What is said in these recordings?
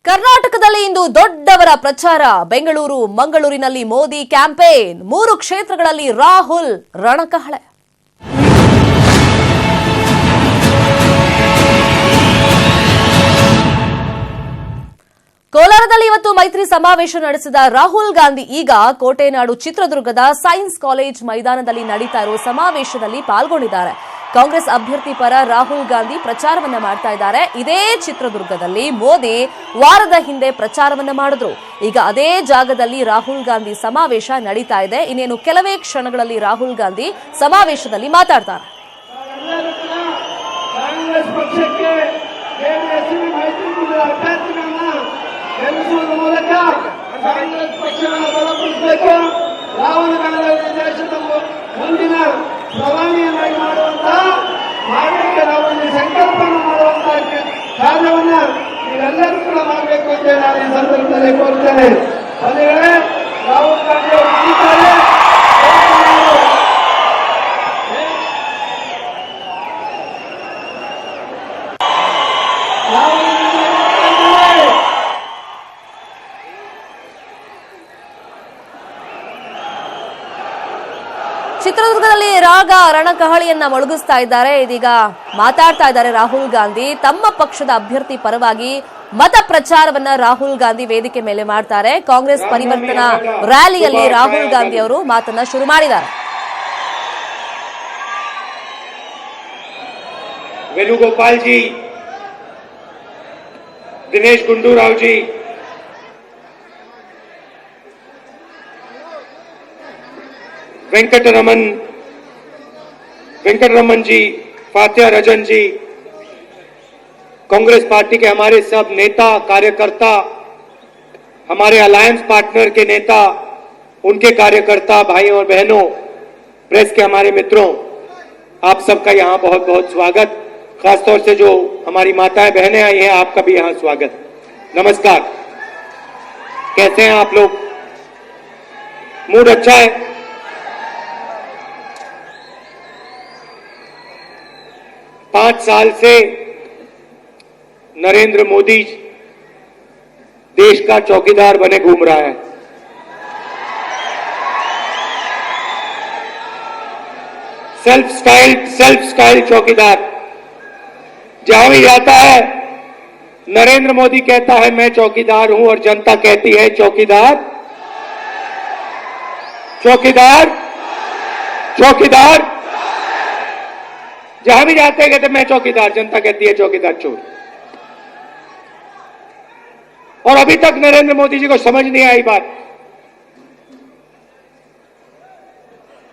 ಕರ್ನಾಟಕದಲ್ಲಿ ಇಂದು ದೊಡ್ಡವರ ಪ್ರಚಾರ. ಬೆಂಗಳೂರು ಮಂಗಳೂರಿನಲ್ಲಿ ಮೋದಿ ಕ್ಯಾಂಪೇನ್. 3 ಕ್ಷೇತ್ರಗಳಲ್ಲಿ ರಾಹುಲ್ ರಣಕಹಳೆ. ಕೋಲಾರದಲ್ಲಿ ಇವತ್ತು ಮೈತ್ರಿ ಸಮಾವೇಶ ನಡೆಸಿದ ರಾಹುಲ್ ಗಾಂಧಿ ಈಗ ಕೋಟೆನಾಡು ಚಿತ್ರದುರ್ಗದ ಸೈನ್ಸ್ ಕಾಲೇಜ್ ಮೈದಾನದಲ್ಲಿ ನಡೀತಾ ಇರುವ ಸಮಾವೇಶದಲ್ಲಿ ಪಾಲ್ಗೊಂಡಿದ್ದಾರೆ. ಕಾಂಗ್ರೆಸ್ ಅಭ್ಯರ್ಥಿ ಪರ ರಾಹುಲ್ ಗಾಂಧಿ ಪ್ರಚಾರವನ್ನ ಮಾಡ್ತಾ ಇದ್ದಾರೆ. ಇದೇ ಚಿತ್ರದುರ್ಗದಲ್ಲಿ ಮೋದಿ ವಾರದ ಹಿಂದೆ ಪ್ರಚಾರವನ್ನ ಮಾಡಿದ್ರು. ಈಗ ಅದೇ ಜಾಗದಲ್ಲಿ ರಾಹುಲ್ ಗಾಂಧಿ ಸಮಾವೇಶ ನಡೀತಾ ಇದೆ. ಇನ್ನೇನು ಕೆಲವೇ ಕ್ಷಣಗಳಲ್ಲಿ ರಾಹುಲ್ ಗಾಂಧಿ ಸಮಾವೇಶದಲ್ಲಿ ಮಾತಾಡ್ತಾರೆ. ಮುಂದಿನ ಪ್ರಧಾನಿಯನ್ನಾಗಿ ಮಾಡುವಂತಹ ಮಾಡಲಿಕ್ಕೆ ನಾವೊಂದು ಸಂಕಲ್ಪವನ್ನು ಮಾಡುವಂತಹ ಕಾರ್ಯವನ್ನ ನೀವೆಲ್ಲರೂ ಕೂಡ ಮಾಡಬೇಕು ಅಂತ ನಾನು ಈ ಸಂದರ್ಭದಲ್ಲಿ ಕೋರ್ತೇನೆ. ಅದೇ ರಾಹುಲ್ ಗಾಂಧಿ ಅವರು ಹೇಳಿದ್ದಾರೆ, ಚಿತ್ರದುರ್ಗದಲ್ಲಿ ರಾಗ ರಣಕಹಳಿಯನ್ನ ಮೊಳಗಿಸ್ತಾ ಇದ್ದಾರೆ. ಇದೀಗ ಮಾತಾಡ್ತಾ ಇದ್ದಾರೆ ರಾಹುಲ್ ಗಾಂಧಿ. ತಮ್ಮ ಪಕ್ಷದ ಅಭ್ಯರ್ಥಿ ಪರವಾಗಿ ಮತ ಪ್ರಚಾರವನ್ನ ರಾಹುಲ್ ಗಾಂಧಿ ವೇದಿಕೆ ಮೇಲೆ ಮಾಡ್ತಾರೆ. ಕಾಂಗ್ರೆಸ್ ಪರಿವರ್ತನಾ ರ್ಯಾಲಿಯಲ್ಲಿ ರಾಹುಲ್ ಗಾಂಧಿ ಅವರು ಮಾತನ್ನ ಶುರು ಮಾಡಿದ್ದಾರೆ. ವೇಣುಗೋಪಾಲ್ ಜಿ, ದಿನೇಶ್ ಗುಂಡೂರಾವ್ ಜಿ, वेंकटरमन जी, फातिया रजन जी, कांग्रेस पार्टी के हमारे सब नेता कार्यकर्ता, हमारे अलायंस पार्टनर के नेता, उनके कार्यकर्ता भाई और बहनों, प्रेस के हमारे मित्रों, आप सबका यहां बहुत बहुत स्वागत. खासतौर से जो हमारी माताएं बहनें आई हैं, आपका भी यहां स्वागत. नमस्कार. कैसे हैं आप लोग? मूड अच्छा है? पांच साल से नरेंद्र मोदी देश का चौकीदार बने घूम रहा है. सेल्फ स्टाइल चौकीदार. जहां भी जाता है नरेंद्र मोदी कहता है मैं चौकीदार हूं, और जनता कहती है चौकीदार चौकीदार चौकीदार. जहां भी जाते हैं कहते मैं चौकीदार, जनता कहती है चौकीदार चोर. और अभी तक नरेंद्र मोदी जी को समझ नहीं आई बात.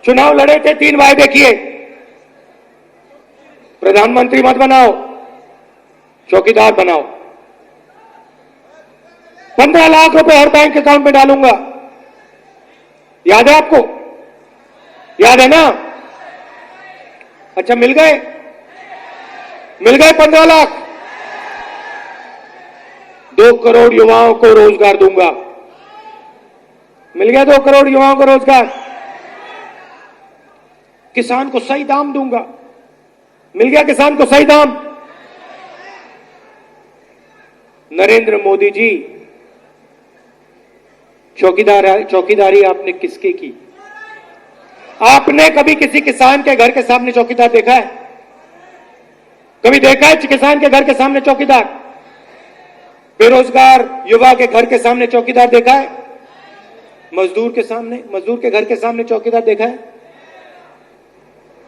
चुनाव लड़े थे, 3 वायदे किए. प्रधानमंत्री मत बनाओ, चौकीदार बनाओ. 15 लाख रुपए हर बैंक अकाउंट में डालूंगा. याद है आपको? याद है ना? अच्छा, मिल गए 15 लाख. 2 करोड़ युवाओं को रोजगार दूंगा. मिल गया 2 करोड़ युवाओं को रोजगार. किसान को सही दाम दूंगा. मिल गया किसान को सही दाम. नरेंद्र मोदी जी, चौकीदारी आपने किसकी की? आपने कभी किसी किसान के घर के सामने चौकीदार देखा है? कभी देखा है किसान के घर के सामने चौकीदार? बेरोजगार युवा के घर के सामने चौकीदार देखा है? मजदूर के घर के सामने चौकीदार देखा है?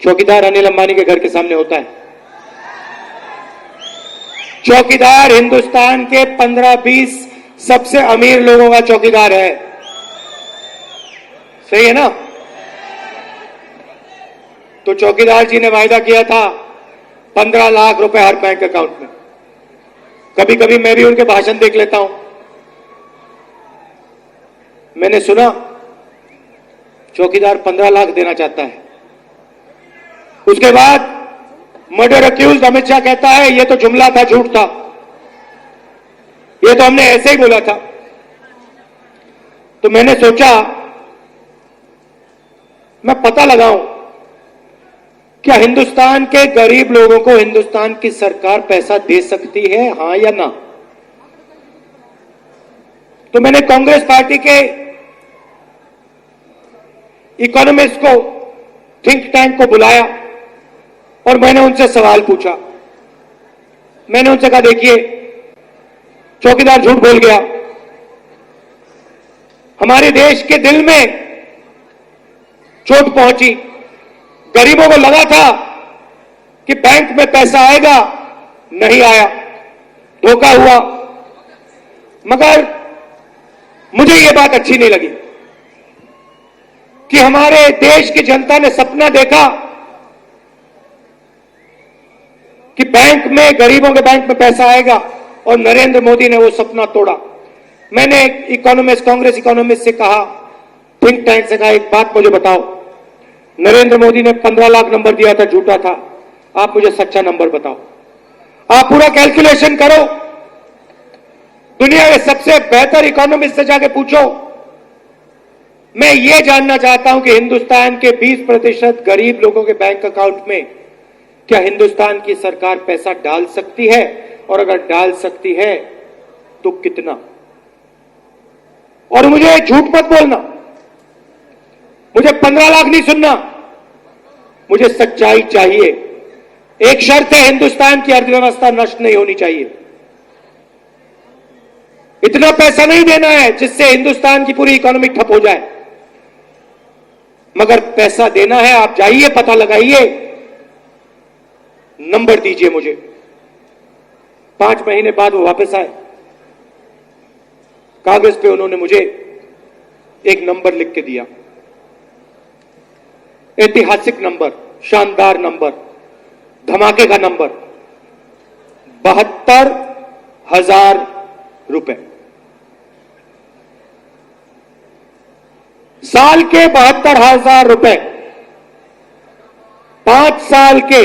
चौकीदार अनिल अंबानी के घर के सामने होता है. चौकीदार हिंदुस्तान के 15-20 सबसे अमीर लोगों का चौकीदार है. सही है ना? तो चौकीदार जी ने वायदा किया था 15 लाख रुपए हर बैंक अकाउंट में. कभी कभी मैं भी उनके भाषण देख लेता हूं. मैंने सुना चौकीदार 15 लाख देना चाहता है. उसके बाद मर्डर अक्यूज अमित शाह कहता है ये तो जुमला था, झूठ था, ये तो हमने ऐसे ही बोला था. तो मैंने सोचा मैं पता लगाऊं क्या हिंदुस्तान के गरीब लोगों को हिंदुस्तान की सरकार पैसा दे सकती है, हां या ना? तो मैंने कांग्रेस पार्टी के इकोनॉमिस्ट को, थिंक टैंक को बुलाया और मैंने उनसे सवाल पूछा। मैंने उनसे कहा, देखिए, चौकीदार झूठ बोल गया। हमारे देश के दिल में चोट पहुंची। गरीबों को लगा था कि बैंक में पैसा आएगा, नहीं आया, धोखा हुआ। मगर मुझे यह बात अच्छी नहीं लगी कि हमारे देश की जनता ने सपना देखा कि बैंक में, गरीबों के बैंक में पैसा आएगा, और नरेंद्र मोदी ने वो सपना तोड़ा। मैंने इकोनॉमिस्ट, कांग्रेस इकोनॉमिस्ट से कहा, थिंक टैंक से कहा, एक बात मुझे बताओ, नरेंद्र मोदी ने 15 लाख नंबर दिया था, झूठा था, आप मुझे सच्चा नंबर बताओ। आप पूरा कैलकुलेशन करो, दुनिया के सबसे बेहतर इकोनॉमिस्ट से जाके पूछो। मैं ये जानना चाहता हूं कि हिंदुस्तान के 20% गरीब लोगों के बैंक अकाउंट में क्या हिंदुस्तान की सरकार पैसा डाल सकती है, और अगर डाल सकती है तो कितना? और मुझे झूठ मत बोलना, मुझे 15 लाख नहीं सुनना, मुझे सच्चाई चाहिए। एक शर्त है, हिंदुस्तान की अर्थव्यवस्था नष्ट नहीं होनी चाहिए। इतना पैसा नहीं देना है जिससे हिंदुस्तान की पूरी इकोनॉमी ठप हो जाए, मगर पैसा देना है। आप जाइए, पता लगाइए, नंबर दीजिए मुझे। 5 महीने बाद वो वापस आए, कागज पे उन्होंने मुझे एक नंबर लिख के दिया, ऐतिहासिक नंबर, शानदार नंबर, धमाके का नंबर, 72,000 रुपए। साल के 72,000 रुपए, 5 साल के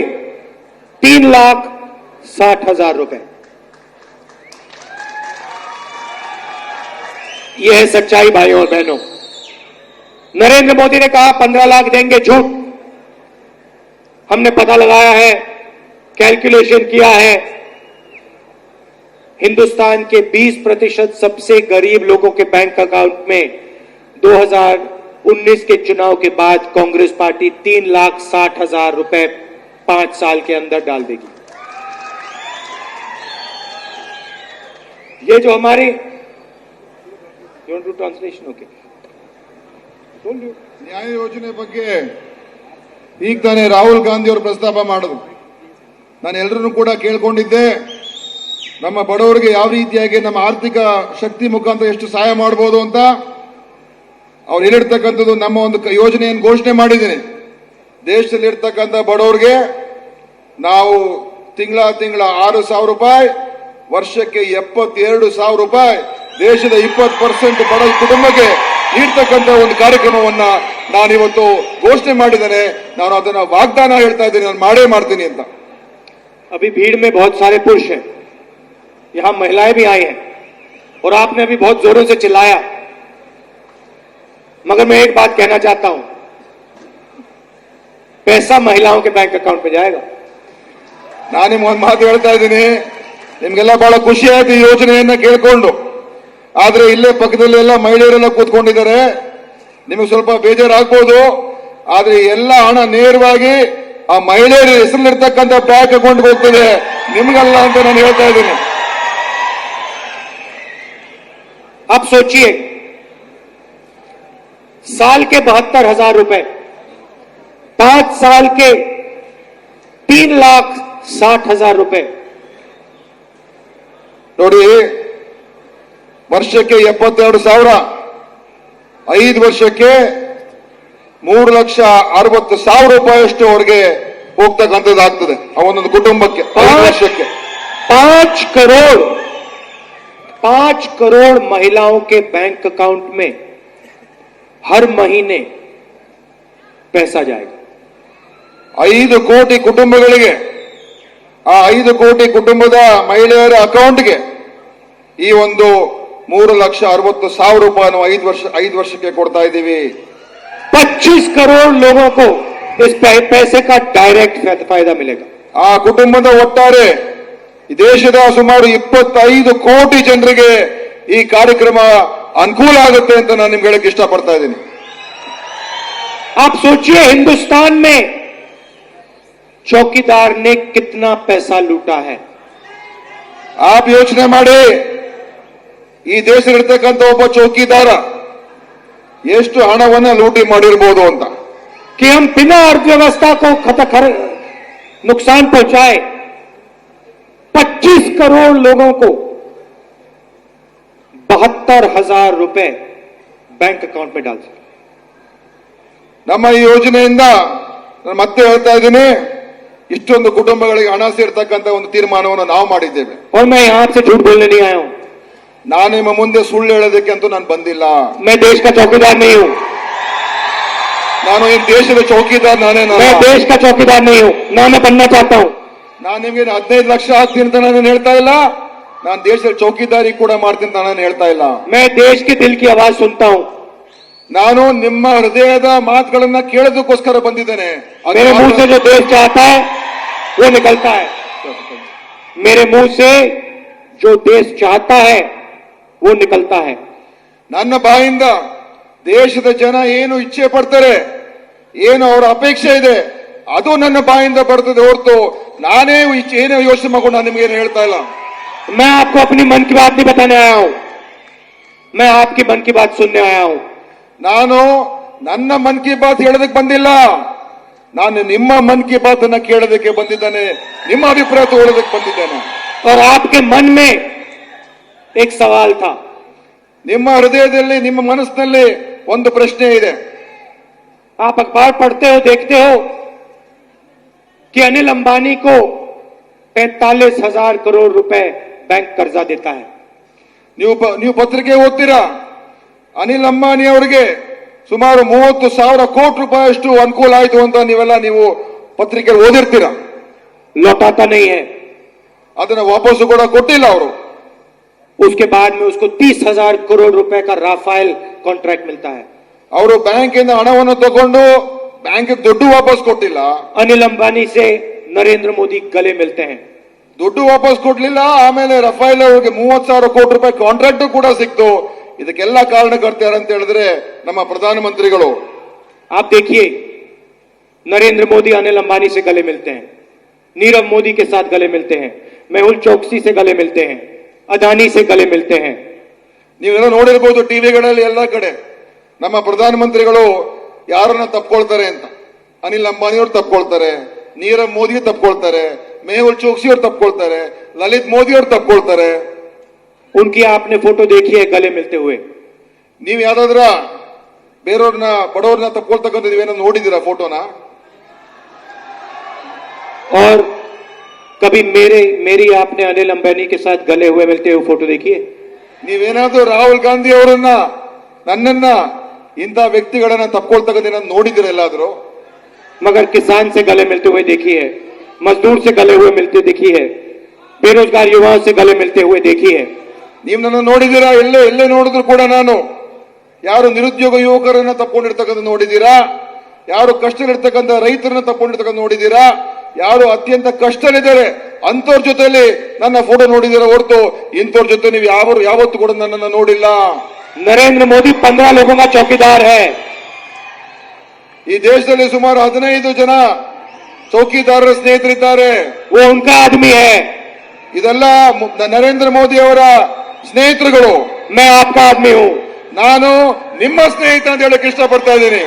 3,60,000 रुपए। यह है सच्चाई भाइयों और बहनों। नरेंद्र मोदी ने कहा 15 लाख देंगे, झूठ। हमने पता लगाया है, कैलकुलेशन किया है, हिंदुस्तान के 20% सबसे गरीब लोगों के बैंक अकाउंट में 2019 के चुनाव के बाद कांग्रेस पार्टी 3,60,000 रुपए 5 साल के अंदर डाल देगी। ये जो हमारी ट्रांसलेशन ओके ನ್ಯಾಯ ಯೋಜನೆ ಬಗ್ಗೆ ಈಗ ತಾನೇ ರಾಹುಲ್ ಗಾಂಧಿ ಅವರು ಪ್ರಸ್ತಾಪ ಮಾಡಿದ್ರು. ನಾನು ಎಲ್ಲರನ್ನೂ ಕೂಡ ಕೇಳ್ಕೊಂಡಿದ್ದೆ, ನಮ್ಮ ಬಡವರಿಗೆ ಯಾವ ರೀತಿಯಾಗಿ ನಮ್ಮ ಆರ್ಥಿಕ ಶಕ್ತಿ ಮುಖಾಂತರ ಎಷ್ಟು ಸಹಾಯ ಮಾಡಬಹುದು ಅಂತ. ಅವ್ರು ಹೇಳಿರ್ತಕ್ಕಂಥದ್ದು, ನಮ್ಮ ಒಂದು ಯೋಜನೆಯನ್ನು ಘೋಷಣೆ ಮಾಡಿದ್ದೀನಿ. ದೇಶದಲ್ಲಿ ಇರ್ತಕ್ಕಂಥ ಬಡವರಿಗೆ ನಾವು ತಿಂಗಳ 6,000 ರೂಪಾಯಿ, ವರ್ಷಕ್ಕೆ 72,000 ರೂಪಾಯಿ, ದೇಶದ 20% ಬಡ ಕುಟುಂಬಕ್ಕೆ ನೀಡ್ತಕ್ಕಂಥ ಒಂದು ಕಾರ್ಯಕ್ರಮವನ್ನ ನಾನಿವತ್ತು ಘೋಷಣೆ ಮಾಡಿದ್ದೇನೆ. ನಾನು ಅದನ್ನ ವಾಗ್ದಾನ ಹೇಳ್ತಾ ಇದ್ದೀನಿ, ನಾನು ಮಾಡೇ ಮಾಡ್ತೀನಿ ಅಂತ. अभी भीड़ में बहुत सारे पुरुष हैं, यहां महिलाएं भी आई हैं, और आपने अभी बहुत जोरों से चिल्लाया, मगर मैं एक बात कहना चाहता हूं, पैसा महिलाओं के बैंक अकाउंट में जाएगा। ನಾನು ನಿಮ್ಗೊಂದು ಮಾತು ಹೇಳ್ತಾ ಇದ್ದೀನಿ, ನಿಮ್ಗೆಲ್ಲ ಬಹಳ ಖುಷಿ ಆಯ್ತು ಈ ಯೋಜನೆಯನ್ನ ಕೇಳ್ಕೊಂಡು. ಆದ್ರೆ ಇಲ್ಲೇ ಪಕ್ಕದಲ್ಲಿ ಎಲ್ಲ ಮಹಿಳೆಯರೆಲ್ಲ ಕೂತ್ಕೊಂಡಿದ್ದಾರೆ, ನಿಮಗೆ ಸ್ವಲ್ಪ ಬೇಜಾರಾಗ್ಬೋದು. ಆದ್ರೆ ಎಲ್ಲ ಹಣ ನೇರವಾಗಿ ಆ ಮಹಿಳೆಯರ ಹೆಸರಿರ್ತಕ್ಕಂಥ ಬ್ಯಾಂಕ್ ಅಕೌಂಟ್ಗೆ ಹೋಗ್ತದೆ, ನಿಮ್ಗಲ್ಲ ಅಂತ ನಾನು ಹೇಳ್ತಾ ಇದ್ದೀನಿ. आप सोचिए, साल के 72,000 रुपए, 5 साल के 3,60,000 रुपए। ನೋಡಿ, ವರ್ಷಕ್ಕೆ 72,000, 5 ವರ್ಷಕ್ಕೆ 3,60,000 ರೂಪಾಯಿಯಷ್ಟು ಅವ್ರಿಗೆ ಹೋಗ್ತಕ್ಕಂಥದ್ದಾಗ್ತದೆ ಆ ಒಂದೊಂದು ಕುಟುಂಬಕ್ಕೆ 5 ವರ್ಷಕ್ಕೆ. 5 करोड़ महिलाओं के बैंक अकाउंट में हर महीने पैसा जाएगा। 5 ಕೋಟಿ ಕುಟುಂಬಗಳಿಗೆ, ಆ 5 ಕೋಟಿ ಕುಟುಂಬದ ಮಹಿಳೆಯರ ಅಕೌಂಟ್ಗೆ ಈ ಒಂದು 3,60,000 ರೂಪಾಯಿನ 5 ವರ್ಷಕ್ಕೆ ಕೊಡ್ತಾ ಇದ್ದೀವಿ. 25 करोड़ लोगों को इस पैसे का डायरेक्ट फायदा मिलेगा। ಆ ಕುಟುಂಬದ ಒಟ್ಟಾರೆ ಈ ದೇಶದ ಸುಮಾರು 25 ಕೋಟಿ ಜನರಿಗೆ ಈ ಕಾರ್ಯಕ್ರಮ ಅನುಕೂಲ ಆಗುತ್ತೆ ಅಂತ ನಾನು ನಿಮ್ಗೆ ಹೇಳಕ್ ಇಷ್ಟಪಡ್ತಾ ಇದ್ದೀನಿ. आप सोचिए हिंदुस्तान में चौकीदार ने कितना पैसा लूटा है. ಆಪ್ ಯೋಚನೆ ಮಾಡಿ, ಈ ದೇಶದಲ್ಲಿರ್ತಕ್ಕಂಥ ಒಬ್ಬ ಚೌಕಿದಾರ ಎಷ್ಟು ಹಣವನ್ನ ಲೂಟಿ ಮಾಡಿರ್ಬೋದು ಅಂತ. कि हम बिना अर्थव्यवस्था को नुकसान पहुंचाए 25 करोड़ लोगों को 72,000 रुपए बैंक अकाउंट में डाल सके. ನಮ್ಮ ಈ ಯೋಜನೆಯಿಂದ ನಾನು ಮತ್ತೆ ಹೇಳ್ತಾ ಇದ್ದೀನಿ, ಇಷ್ಟೊಂದು ಕುಟುಂಬಗಳಿಗೆ ಹಣ ಸೇರ್ತಕ್ಕಂಥ ಒಂದು ತೀರ್ಮಾನವನ್ನು ನಾವು ಮಾಡಿದ್ದೇವೆ. और मैं यहां से झूठ बोलने नहीं आया हूं. ನಾನು ನಿಮ್ಮ ಮುಂದೆ ಸುಳ್ಳು ಹೇಳೋದಕ್ಕೆ ಅಂತೂ ನಾನು ಬಂದಿಲ್ಲ. मैं देश का चौकीदार नहीं हूं. ನಾನು ಈ ದೇಶದ ಚೌಕಿದಾರ್ ನಾನೇ. मैं देश का चौकीदार नहीं हूं, ना मैं बनना चाहता हूं. ನಾನು ನಿಮಗೆ 15 ಲಕ್ಷ ಹಾಕ್ತೀನಿ ಅಂತ ನಾನು ಹೇಳ್ತಾ ಇಲ್ಲ. ನಾನು ದೇಶದ ಚೌಕಿದಾರಿ ಕೂಡ ಮಾಡ್ತೀನಿ ಅಂತ ನಾನು ಹೇಳ್ತಾ ಇಲ್ಲ. मैं देश के दिल की आवाज सुनता हूं. ನಾನು ನಿಮ್ಮ ಹೃದಯದ ಮಾತುಗಳನ್ನ ಕೇಳೋದಕ್ಕೋಸ್ಕರ ಬಂದಿದ್ದೇನೆ. मेरे मुंह से जो देश चाहता है वो निकलता है. मेरे मुंह से जो देश चाहता है वो निकलता है. ನನ್ನ ಬಾಯಿಂದ ದೇಶದ ಜನ ಏನು ಇಚ್ಛೆ ಪಡ್ತಾರೆ, ಏನು ಅವರ ಅಪೇಕ್ಷೆ ಇದೆ, ಅದು ನನ್ನ ಬಾಯಿಂದ ಬರ್ತದೆ ಹೊರತು ನಾನೇ ಏನೋ ಯೋಚನೆ ಮಾಡ್ಕೊಂಡು ನಾನು ನಿಮ್ಗೇನು ಹೇಳ್ತಾ ಇಲ್ಲ. मैं आपको अपनी मन की बात नहीं बताने आया हूं, मैं आपकी मन की बात सुनने आया हूं. ನಾನು ನನ್ನ ಮನ್ ಕಿ ಬಾತ್ ಹೇಳೋದಕ್ಕೆ ಬಂದಿಲ್ಲ, ನಾನು ನಿಮ್ಮ ಮನ್ ಕಿ ಬಾತ್ ಅನ್ನ ಕೇಳೋದಕ್ಕೆ ಬಂದಿದ್ದೇನೆ, ನಿಮ್ಮ ಅಭಿಪ್ರಾಯ ತಗೊಳ್ಳೋದಕ್ಕೆ ಬಂದಿದ್ದೇನೆ. और आपके मन में एक सवाल था. ನಿಮ್ಮ ಹೃದಯದಲ್ಲಿ, ನಿಮ್ಮ ಮನಸ್ಸಿನಲ್ಲಿ ಒಂದು ಪ್ರಶ್ನೆ ಇದೆ. आप अखबार पढ़ते हो, देखते हो कि अनिल अंबानी को 45,000 करोड़ रुपए बैंक कर्जा देता है. ನೀವು ಪತ್ರಿಕೆ ಓದ್ತೀರಾ, ಅನಿಲ್ ಅಂಬಾನಿ ಅವರಿಗೆ ಸುಮಾರು 30,000 ಕೋಟಿ ರೂಪಾಯಿಯಷ್ಟು ಅನುಕೂಲ ಆಯಿತು ಅಂತ ನೀವು ಪತ್ರಿಕೆ ಓದಿರ್ತೀರಾ. लौटाता नहीं है. ಅದನ್ನ ವಾಪಸ್ಸು ಕೂಡ ಕೊಟ್ಟಿಲ್ಲ ಅವರು. उसके बाद में उसको 30,000 करोड़ रुपए का राफेल कॉन्ट्रैक्ट मिलता है. ಅವರು ಬ್ಯಾಂಕಿಂದ ಹಣವನ್ನು ತಗೊಂಡು ಬ್ಯಾಂಕ್ ದುಡ್ಡು ವಾಪಸ್ ಕೊಟ್ಟಿಲ್ಲ. अनिल अंबानी से नरेंद्र मोदी गले मिलते हैं. ದುಡ್ಡು ವಾಪಸ್ ಕೊಡ್ಲಿಲ್ಲ. ಆಮೇಲೆ ರಫೇಲ್ ಅವರಿಗೆ 30,000 ಕೋಟಿ ರೂಪಾಯಿ ಕಾಂಟ್ರಾಕ್ಟ್ ಕೂಡ ಸಿಕ್ತು. ಇದಕ್ಕೆಲ್ಲ ಕಾರಣಕರ್ತರು ಅಂತ ಹೇಳಿದ್ರೆ ನಮ್ಮ ಪ್ರಧಾನಮಂತ್ರಿಗಳು. आप देखिए, नरेंद्र मोदी अनिल अंबानी से गले मिलते हैं, नीरव मोदी के साथ गले मिलते हैं, मेहुल चोकसी से गले मिलते हैं, अदानी से गले मिलते हैं. ನೀವೆಲ್ಲ ನೋಡಿರ್ಬೋದು ಟಿವಿಗಳಲ್ಲಿ ಎಲ್ಲ ಕಡೆ ನಮ್ಮ ಪ್ರಧಾನಮಂತ್ರಿಗಳು ಯಾರನ್ನ ತಪ್ಕೊಳ್ತಾರೆ ಅಂತ. ಅನಿಲ್ ಅಂಬಾನಿ ಅವರು ತಪ್ಕೊಳ್ತಾರೆ, ನೀರವ್ ಮೋದಿ ತಪ್ಕೊಳ್ತಾರೆ, ಮೇಹುಲ್ ಚೋಕ್ಸಿ ಅವರು ತಪ್ಕೊಳ್ತಾರೆ, ಲಲಿತ್ ಮೋದಿ ಅವರು ತಪ್ಕೊಳ್ತಾರೆ. उनकी आपने फोटो देखी है गले मिलते हुए. ನೀವು ಯಾವ್ದಾದ್ರ ಬೇರೆಯವ್ರನ್ನ, ಬಡವ್ರನ್ನ ತಪ್ಕೊಳ್ತಕ್ಕಂಥ ನೀವೇನೋ ನೋಡಿದ್ದೀರಾ ಫೋಟೋನ? और कभी मेरी आपने अनिल अंबानी के साथ गले हुए मिलते हुए फोटो देखी है? ನೀವೇನಾದ್ರೂ ರಾಹುಲ್ ಗಾಂಧಿ ಅವರನ್ನ, ನನ್ನನ್ನ, ಇಂಥ ವ್ಯಕ್ತಿಗಳನ್ನ ತಪ್ಕೊಳ್ತಕ್ಕಂಥ ನೋಡಿದ್ದೀರಾ ಎಲ್ಲಾದ್ರೂ? मगर किसान से गले मिलते हुए देखी है, मजदूर से गले हुए मिलते देखी है, बेरोजगार युवाओं से गले मिलते हुए देखी है. ನೀವು ನನ್ನ ನೋಡಿದ್ದೀರಾ? ಎಲ್ಲೇ ನೋಡಿದ್ರು ಕೂಡ ನಾನು ಯಾರು ನಿರುದ್ಯೋಗ ಯುವಕರನ್ನ ತಪ್ಕೊಂಡಿರ್ತಕ್ಕಂಥ ನೋಡಿದ್ದೀರಾ? ಯಾರು ಕಷ್ಟದಲ್ಲಿರ್ತಕ್ಕಂಥ ರೈತರನ್ನ ತಪ್ಕೊಂಡಿರ್ತಕ್ಕಂಥ ನೋಡಿದ್ದೀರಾ? ಯಾರು ಅತ್ಯಂತ ಕಷ್ಟದಲ್ಲಿದ್ದಾರೆ ಅಂತವ್ರ ಜೊತೆಲಿ ನನ್ನ ಫೋಟೋ ನೋಡಿದ್ದೀರಾ ಹೊರತು ಇಂಥವ್ರ ಜೊತೆ ನೀವು ಯಾವತ್ತೂ ಕೂಡ ನನ್ನನ್ನು ನೋಡಿಲ್ಲ. नरेंद्र मोदी 15 लोगों का चौकीदार है. ಈ ದೇಶದಲ್ಲಿ ಸುಮಾರು 15 ಜನ ಚೌಕಿದಾರರ ಸ್ನೇಹಿತರಿದ್ದಾರೆ. वो उनका आदमी है. ಇದೆಲ್ಲ ನರೇಂದ್ರ ಮೋದಿ ಅವರ ಸ್ನೇಹಿತರುಗಳು. मैं आपका आदमी हूं. ನಾನು ನಿಮ್ಮ ಸ್ನೇಹಿತ ಅಂತ ಹೇಳಕ್ ಇಷ್ಟಪಡ್ತಾ ಇದ್ದೀನಿ.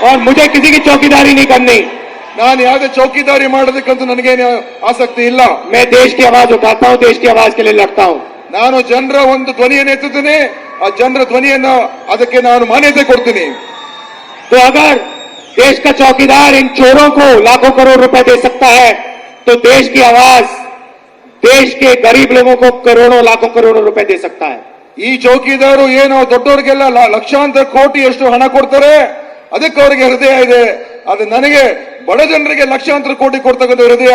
और मुझे किसी की चौकीदारी नहीं करनी. ನಾನು ಯಾವುದೇ ಚೌಕಿದಾರಿ ಮಾಡೋದಕ್ಕಂತೂ ನನಗೇನು ಆಸಕ್ತಿ ಇಲ್ಲ. मैं देश की आवाज उठाता हूं, देश की आवाज के लिए लड़ता हूं. ನಾನು ಜನರ ಒಂದು ಧ್ವನಿಯನ್ನು ಎತ್ತುತ್ತೀನಿ, ಆ ಜನರ ಧ್ವನಿಯನ್ನು ಅದಕ್ಕೆ ನಾನು ಮಾನ್ಯತೆ ಕೊಡ್ತೀನಿ. तो अगर देश का चौकीदार इन चोरों को लाखों करोड़ रुपए दे सकता है, तो देश की आवाज देश के गरीब लोगों को करोड़ों लाखों करोड़ों रुपए दे सकता है. ಈ ಚೌಕಿದಾರು ಏನು ದೊಡ್ಡವರಿಗೆಲ್ಲ ಲಕ್ಷಾಂತರ ಕೋಟಿ ಎಷ್ಟು ಹಣ ಕೊಡ್ತಾರೆ, ಅದಕ್ಕೆ ಅವರಿಗೆ ಹೃದಯ ಇದೆ. ಅದು ನನಗೆ ಬಡ ಜನರಿಗೆ ಲಕ್ಷಾಂತರ ಕೋಟಿ ಕೊಡ್ತಕ್ಕಂಥ ಹೃದಯ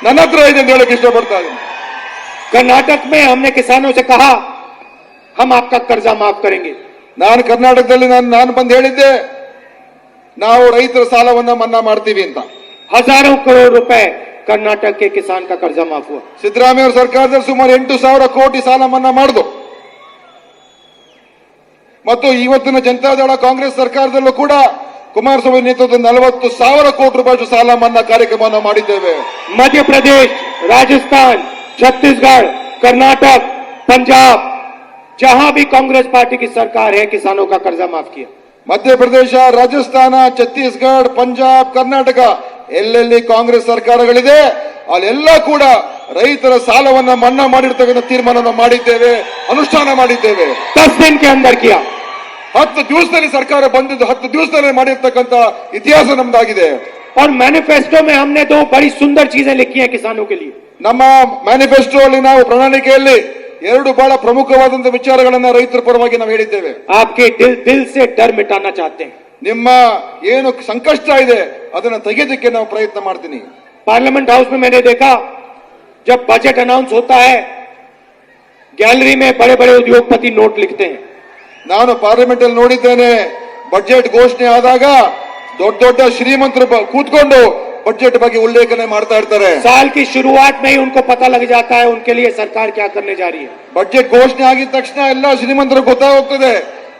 ನನ್ನ ಹತ್ರ ಇದೆ ಅಂತ ಹೇಳಕ್ ಇಷ್ಟಪಡ್ತಾ ಇದ್ದೀನಿ. कर्नाटक में हमने किसानों से कहा हम आपका कर्जा माफ करेंगे. ನಾನು ಕರ್ನಾಟಕದಲ್ಲಿ ನಾನು ಬಂದು ಹೇಳಿದ್ದೆ, ನಾವು ರೈತರ ಸಾಲವನ್ನ ಮನ್ನಾ ಮಾಡ್ತೀವಿ ಅಂತ. हजारों करोड़ रुपए कर्नाटक के किसान का कर्जा माफ हुआ। ಸಿದ್ದರಾಮಯ್ಯ ಅವರ ಸರ್ಕಾರದಲ್ಲಿ ಸುಮಾರು 8,000 ಕೋಟಿ ಸಾಲ ಮನ್ನಾ ಮಾಡಿದ್ರು. ಮತ್ತು ಇವತ್ತಿನ ಜನತಾದಳ ಕಾಂಗ್ರೆಸ್ ಸರ್ಕಾರದಲ್ಲೂ ಕೂಡ ಕುಮಾರಸ್ವಾಮಿ ನೇತೃತ್ವದ 40,000 ಕೋಟಿ ರೂಪಾಯಿ ಸಾಲ ಮನ್ನಾ ಕಾರ್ಯಕ್ರಮವನ್ನು ಮಾಡಿದ್ದೇವೆ. मध्य प्रदेश, राजस्थान, छत्तीसगढ़, कर्नाटक, पंजाब, जहां भी कांग्रेस पार्टी की सरकार है, किसानों का कर्जा माफ किया। ಮಧ್ಯಪ್ರದೇಶ, ರಾಜಸ್ಥಾನ, ಛತ್ತೀಸ್ಗಢ, ಪಂಜಾಬ್, ಕರ್ನಾಟಕ ಎಲ್ಲೆಲ್ಲಿ ಕಾಂಗ್ರೆಸ್ ಸರ್ಕಾರಗಳಿದೆ ಅಲ್ಲೆಲ್ಲ ಕೂಡ ರೈತರ ಸಾಲವನ್ನ ಮನ್ನಾ ಮಾಡಿರ್ತಕ್ಕಂಥ ತೀರ್ಮಾನವನ್ನು ಮಾಡಿದ್ದೇವೆ, ಅನುಷ್ಠಾನ ಮಾಡಿದ್ದೇವೆ. 10 दिन के अंदर किया। 10 ದಿವಸದಲ್ಲಿ ಸರ್ಕಾರ ಬಂದಿದ್ದು 10 ದಿವಸದಲ್ಲಿ ಮಾಡಿರ್ತಕ್ಕಂಥ ಇತಿಹಾಸ ನಮ್ದಾಗಿದೆ. और मैनिफेस्टो में हमने 2 बड़ी सुंदर चीजें लिखी हैं किसानों के लिए। ನಮ್ಮ ಮ್ಯಾನಿಫೆಸ್ಟೋ ಅಲ್ಲಿ ನಾವು ಪ್ರಣಾಳಿಕೆಯಲ್ಲಿ 2 ಬಹಳ ಪ್ರಮುಖವಾದಂತಹ ವಿಚಾರಗಳನ್ನ ರೈತರ ಪರವಾಗಿ ನಾವು ಹೇಳಿದ್ದೇವೆ. आपके दिल से डर मिटाना चाहते हैं। ನಿಮ್ಮ ಏನು ಸಂಕಷ್ಟ ಇದೆ ಅದನ್ನ ತೆಗೆಯೋದಕ್ಕೆ ನಾವು ಪ್ರಯತ್ನ ಮಾಡ್ತೀನಿ. पार्लियामेंट हाउस में मैंने देखा जब बजट अनाउंस होता है, गैलरी में बड़े बड़े उद्योगपति नोट लिखते हैं। ನಾನು ಪಾರ್ಲಿಮೆಂಟ್ ಅಲ್ಲಿ ನೋಡಿದ್ದೇನೆ, ಬಜೆಟ್ ಘೋಷಣೆ ಆದಾಗ ದೊಡ್ಡ ದೊಡ್ಡ ಶ್ರೀಮಂತರು ಕೂತ್ಕೊಂಡು ಬಜೆಟ್ ಬಗ್ಗೆ ಉಲ್ಲೇಖನೆ ಮಾಡ್ತಾ ಇರ್ತಾರೆ. साल की शुरुआत में ही उनको पता लग जाता है उनके लिए सरकार क्या करने जा रही है। ಬಜೆಟ್ ಘೋಷಣೆ ಆಗಿದ ತಕ್ಷಣ ಎಲ್ಲ ಶ್ರೀಮಂತರು ಗೊತ್ತಾಗೋಗ್ತದೆ,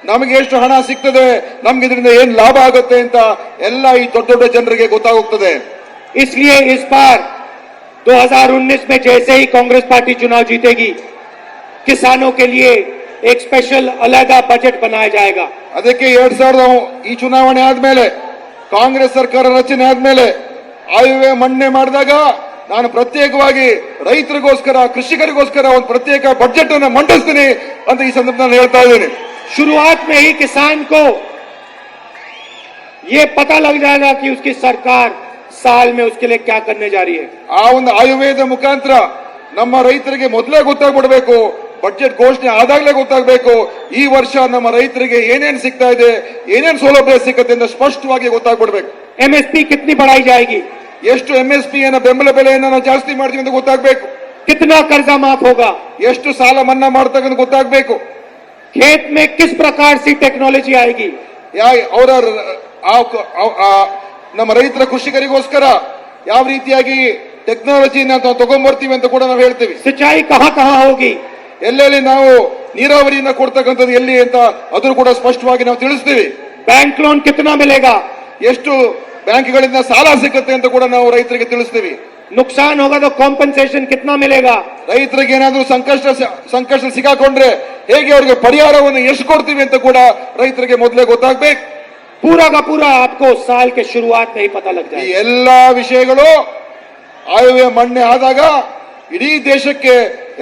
ನಮಗೆ ಎಷ್ಟು ಹಣ ಸಿಗ್ತದೆ, ನಮ್ಗೆ ಇದರಿಂದ ಏನ್ ಲಾಭ ಆಗುತ್ತೆ ಅಂತ ಎಲ್ಲ ಈ ದೊಡ್ಡ ದೊಡ್ಡ ಜನರಿಗೆ ಗೊತ್ತಾಗೋಗ್ತದೆ. इसलिए इस बार 2019 में जैसे ही कांग्रेस पार्टी चुनाव जीतेगी, किसानों के लिए एक स्पेशल अलग बजट बनाया जाएगा। ಅದಕ್ಕೆ 2000 ಈ ಚುನಾವಣೆ ಆದ್ಮೇಲೆ, ಕಾಂಗ್ರೆಸ್ ಸರ್ಕಾರ ರಚನೆ ಆದ್ಮೇಲೆ ಆಯವ್ಯಯ ಮಂಡನೆ ಮಾಡಿದಾಗ ನಾನು ಪ್ರತ್ಯೇಕವಾಗಿ ರೈತರಿಗೋಸ್ಕರ, ಕೃಷಿಕರಿಗೋಸ್ಕರ ಒಂದು ಪ್ರತ್ಯೇಕ ಬಜೆಟ್ ಅನ್ನು ಮಂಡಿಸ್ತೀನಿ ಅಂತ ಈ ಸಂದರ್ಭದಲ್ಲಿ ಹೇಳ್ತಾ ಇದ್ದೀನಿ. शुरुआत में ही किसान को ये पता लग जाएगा कि उसकी सरकार साल में उसके लिए क्या करने जा रही है। ಆ ಒಂದು ಆಯವ್ಯಯದ ಮುಖಾಂತರ ನಮ್ಮ ರೈತರಿಗೆ ಮೊದಲೇ ಗೊತ್ತಾಗ್ಬಿಡ್ಬೇಕು, ಬಜೆಟ್ ಘೋಷಣೆ ಆದಾಗಲೇ ಗೊತ್ತಾಗಬೇಕು ಈ ವರ್ಷ ನಮ್ಮ ರೈತರಿಗೆ ಏನೇನು ಸಿಗ್ತಾ ಇದೆ, ಏನೇನು ಸೌಲಭ್ಯ ಸಿಗುತ್ತೆ ಅಂತ ಸ್ಪಷ್ಟವಾಗಿ ಗೊತ್ತಾಗ್ಬಿಡ್ಬೇಕು. एमएसपी कितनी बढ़ाई जाएगी, ಎಷ್ಟು MSP ಅನ್ನ ಬೆಂಬಲ ಬೆಲೆಯನ್ನ ನಾವು ಜಾಸ್ತಿ ಮಾಡ್ತೀವಿ ಅಂತ ಗೊತ್ತಾಗಬೇಕು. कितना कर्जा माफ होगा, ಎಷ್ಟು ಸಾಲ ಮನ್ನಾ ಮಾಡ್ತಕ್ಕಂಥ ಗೊತ್ತಾಗಬೇಕು. खेत में किस प्रकार से टेक्नोलॉजी आएगी, ಅವರ ನಮ್ಮ ರೈತರ ಕೃಷಿಕರಿಗೋಸ್ಕರ ಯಾವ ರೀತಿಯಾಗಿ ಟೆಕ್ನಾಲಜಿನ ನಾವು ತಗೊಂಡ್ಬರ್ತೀವಿ ಅಂತ ಕೂಡ ನಾವು ಹೇಳ್ತೀವಿ. सिंचाई कहां कहां होगी, ಎಲ್ಲೆಲ್ಲಿ ನಾವು ನೀರಾವರಿಯನ್ನ ಕೊಡ್ತಕ್ಕಂಥದ್ದು ಎಲ್ಲಿ ಅಂತ ಅದನ್ನು ಕೂಡ ಸ್ಪಷ್ಟವಾಗಿ ನಾವು ತಿಳಿಸ್ತೀವಿ. बैंक लोन कितना मिलेगा, ಎಷ್ಟು ಬ್ಯಾಂಕ್ಗಳಿಂದ ಸಾಲ ಸಿಗುತ್ತೆ ಅಂತ ಕೂಡ ನಾವು ರೈತರಿಗೆ ತಿಳಿಸ್ತೀವಿ. नुकसान होगा तो कॉम्पनसेशन कितना मिलेगा, ರೈತರಿಗೆ ಏನಾದ್ರೂ ಸಂಕಷ್ಟ ಸಿಗಾಕೊಂಡ್ರೆ ಹೇಗೆ ಅವರಿಗೆ ಪರಿಹಾರವನ್ನು ಎಷ್ಟು ಕೊಡ್ತೀವಿ ಅಂತ ಕೂಡ ರೈತರಿಗೆ ಮೊದಲೇ ಗೊತ್ತಾಗ್ಬೇಕು. पूरा का पूरा आपको साल के शुरुआत में ही पता लग ಈ जाएगा। ಎಲ್ಲಾ ವಿಷಯಗಳು ಆಯವ್ಯಯ ಮಂಡನೆ ಆದಾಗ ಇಡೀ ದೇಶಕ್ಕೆ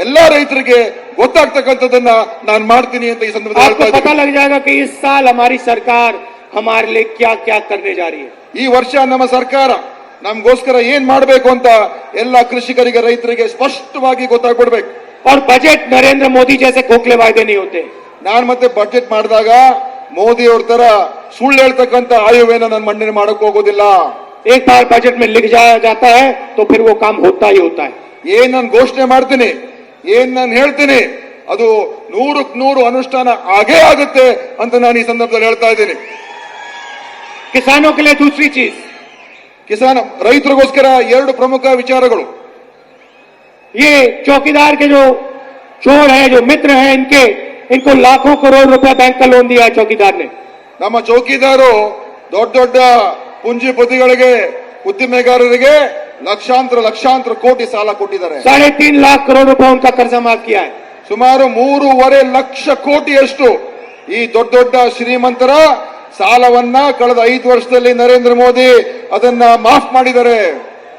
ಎಲ್ಲಾ ರೈತರಿಗೆ ಗೊತ್ತಾಗ್ತಕ್ಕಂಥದ್ದನ್ನ ನಾನು ಮಾಡ್ತೀನಿ ಅಂತ ಈ ಸಂದರ್ಭದಲ್ಲಿ आपको ಹೇಳ್ತಾ पता ಇದ್ದೀನಿ. लग जाएगा कि इस साल हमारी सरकार हमारे लिए क्या क्या करने जा रही है। ಈ ವರ್ಷ ನಮ್ಮ ಸರ್ಕಾರ ನಮಗೋಸ್ಕರ ಏನ್ ಮಾಡಬೇಕು ಅಂತ ಎಲ್ಲ ಕೃಷಿಕರಿಗೆ, ರೈತರಿಗೆ ಸ್ಪಷ್ಟವಾಗಿ ಗೊತ್ತಾಗ್ಬಿಡ್ಬೇಕು. और बजट नरेंद्र मोदी जैसे खोखले वायदे नहीं होते। ನಾನು ಮತ್ತೆ ಬಜೆಟ್ ಮಾಡಿದಾಗ ಮೋದಿ ಅವ್ರ ತರ ಸುಳ್ಳು ಹೇಳ್ತಕ್ಕಂಥ ಆಯವ್ಯಯನ ನಾನು ಮಂಡನೆ ಮಾಡಕ್ ಹೋಗೋದಿಲ್ಲ. एक बार बजट में लिख जाया जाता है तो फिर वो काम होता ही होता है। ಏನ್ ನಾನು ಘೋಷಣೆ ಮಾಡ್ತೀನಿ, ಏನ್ ನಾನು ಹೇಳ್ತೀನಿ ಅದು 100ಕ್ಕೆ 100 ಅನುಷ್ಠಾನ ಆಗೇ ಆಗುತ್ತೆ ಅಂತ ನಾನು ಈ ಸಂದರ್ಭದಲ್ಲಿ ಹೇಳ್ತಾ ಇದ್ದೀನಿ. किसानों के लिए दूसरी चीज, ಕಿಸಾನ ರೈತರಿಗೋಸ್ಕರ 2 ಪ್ರಮುಖ ವಿಚಾರಗಳು. ये चौकीदार के जो चोर हैं, जो मित्र हैं, इनको लाखों करोड़ रुपया बैंक का लोन दिया है चौकीदार ने। ನಮ್ಮ ಚೌಕಿದಾರು ದೊಡ್ಡ ದೊಡ್ಡ ಪುಂಜಿಪತಿಗಳಿಗೆ, ಉದ್ದಿಮೆಗಾರರಿಗೆ ಲಕ್ಷಾಂತರ ಕೋಟಿ ಸಾಲ ಕೊಟ್ಟಿದ್ದಾರೆ. 3.5 लाख करोड़ रुपया उनका कर्जा माफ किया है। ಸುಮಾರು 3.5 ಲಕ್ಷ ಕೋಟಿಯಷ್ಟು ಈ ದೊಡ್ಡ ದೊಡ್ಡ ಶ್ರೀಮಂತರ ಸಾಲವನ್ನ ಕಳೆದ 5 ವರ್ಷದಲ್ಲಿ ನರೇಂದ್ರ ಮೋದಿ ಅದನ್ನ ಮಾಫ್ ಮಾಡಿದ್ದಾರೆ.